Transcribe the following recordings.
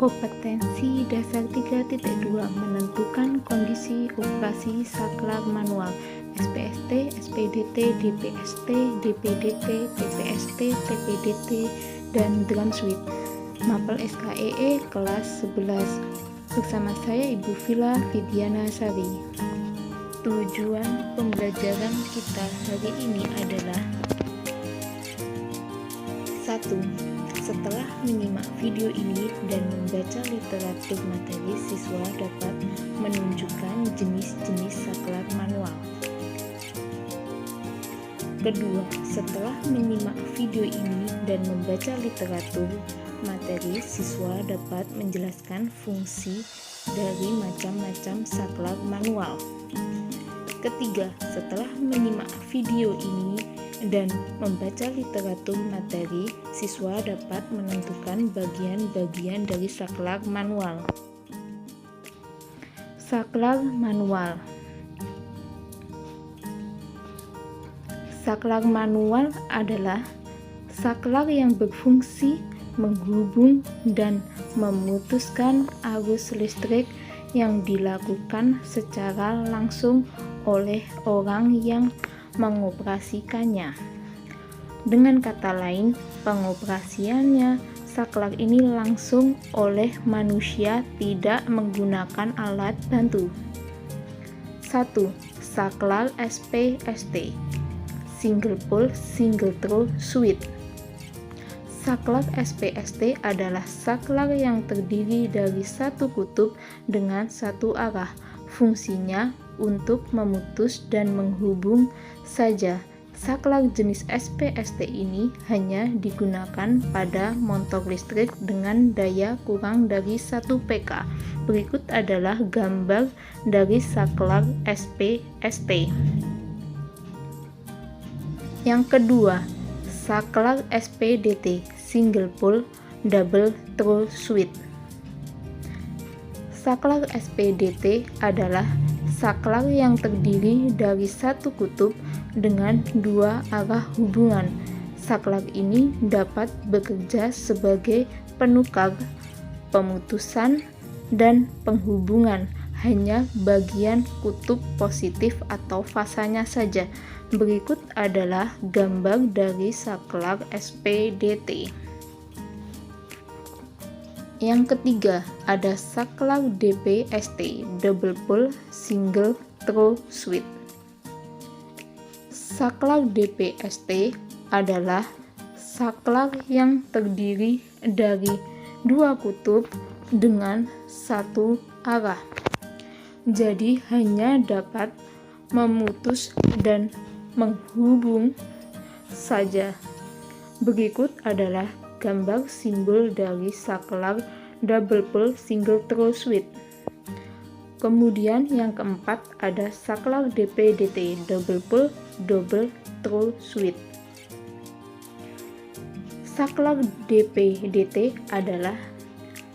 Kompetensi dasar 3.2 menentukan kondisi operasi saklar manual SPST, SPDT, DPST, DPDT, TPST, TPDT, dan drum switch. Mapel SKEE kelas 11. Bersama saya Ibu Vila Vidiana Sari. Tujuan pembelajaran kita hari ini adalah 1. Setelah menyimak video ini dan membaca literatur materi, siswa dapat menunjukkan jenis-jenis saklar manual. Kedua, setelah menyimak video ini dan membaca literatur materi, siswa dapat menjelaskan fungsi dari macam-macam saklar manual. Ketiga, setelah menyimak video ini dan membaca literatur materi, siswa dapat menentukan bagian-bagian dari saklar manual. Saklar manual. Saklar manual adalah saklar yang berfungsi menghubung dan memutuskan arus listrik yang dilakukan secara langsung oleh orang yang mengoperasikannya. Dengan kata lain, pengoperasiannya saklar ini langsung oleh manusia, tidak menggunakan alat bantu. 1. Saklar SPST, single pole single throw switch. Saklar SPST adalah saklar yang terdiri dari satu kutub dengan satu arah. Fungsinya untuk memutus dan menghubung saja. Saklar jenis SPST ini hanya digunakan pada motor listrik dengan daya kurang dari 1 PK. Berikut adalah gambar dari saklar SPST. Yang kedua, saklar SPDT, single pole double throw switch. Saklar SPDT adalah saklar yang terdiri dari satu kutub dengan dua arah hubungan. Saklar ini dapat bekerja sebagai penukar, pemutusan, dan penghubungan hanya bagian kutub positif atau fasanya saja. Berikut adalah gambar dari saklar SPDT. Yang ketiga, ada saklar DPST, double pole single throw switch. Saklar DPST adalah saklar yang terdiri dari dua kutub dengan satu arah. Jadi hanya dapat memutus dan menghubung saja. Berikut adalah gambar simbol dari saklar double pole single throw switch. Kemudian yang keempat ada saklar DPDT, double pole double throw switch. Saklar DPDT adalah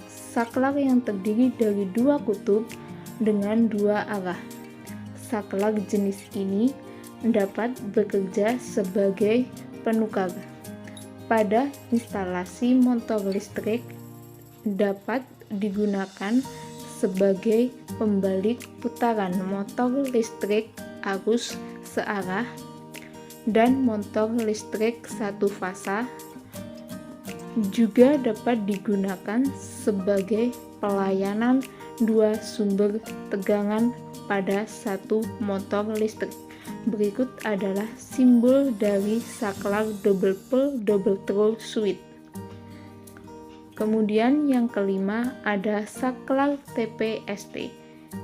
saklar yang terdiri dari dua kutub dengan dua arah. Saklar jenis ini dapat bekerja sebagai penukar. Pada instalasi motor listrik dapat digunakan sebagai pembalik putaran motor listrik arus searah dan motor listrik satu fasa. Juga dapat digunakan sebagai pelayanan dua sumber tegangan pada satu motor listrik. Berikut adalah simbol dari saklar double pole double throw switch. Kemudian yang kelima ada saklar TPST,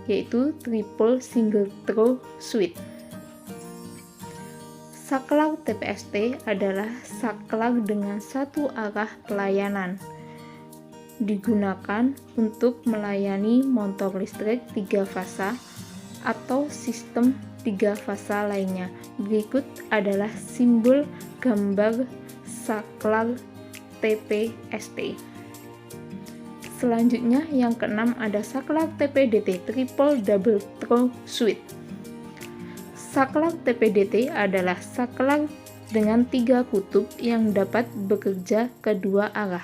yaitu triple single throw switch. Saklar TPST adalah saklar dengan satu arah pelayanan. Digunakan untuk melayani motor listrik 3 fasa atau sistem 3 fasa lainnya. Berikut adalah simbol gambar saklar TPST. Selanjutnya yang keenam ada saklar TPDT, triple double throw switch. Saklar TPDT adalah saklar dengan 3 kutub yang dapat bekerja kedua arah.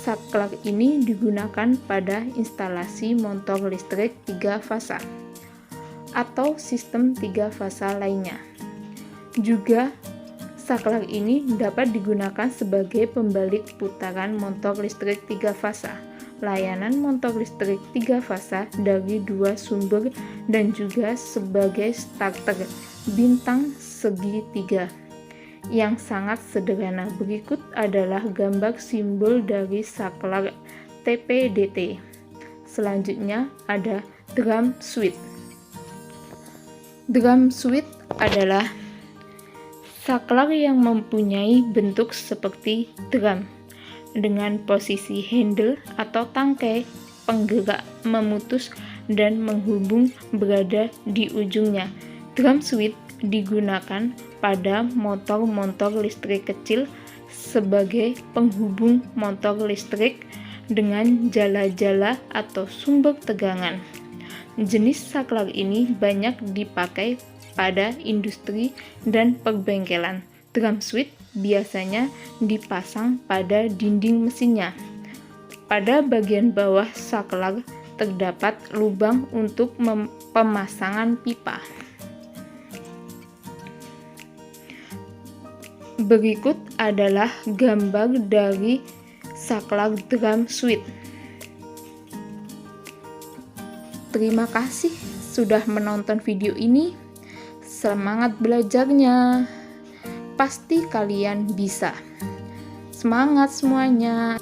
Saklek ini digunakan pada instalasi motor listrik 3 fasa atau sistem 3 fasa lainnya. Juga saklek ini dapat digunakan sebagai pembalik putaran motor listrik 3 fasa, layanan motor listrik 3 fasa dari 2 sumber, dan juga sebagai starter bintang segitiga. Yang sangat sederhana berikut adalah gambar simbol dari saklek TPDT. Selanjutnya ada drum suite. Drum suite adalah saklek yang mempunyai bentuk seperti drum dengan posisi handle atau tangkai penggerak memutus dan menghubung berada di ujungnya. Drum suite digunakan pada motor-motor listrik kecil sebagai penghubung motor listrik dengan jala-jala atau sumber tegangan. Jenis saklek ini banyak dipakai pada industri dan perbengkelan. Drum suite biasanya dipasang pada dinding mesinnya. Pada bagian bawah saklek terdapat lubang untuk pemasangan pipa. Berikut adalah gambar dari saklek drum suite. Terima kasih sudah menonton video ini. Semangat belajarnya. Pasti kalian bisa. Semangat semuanya.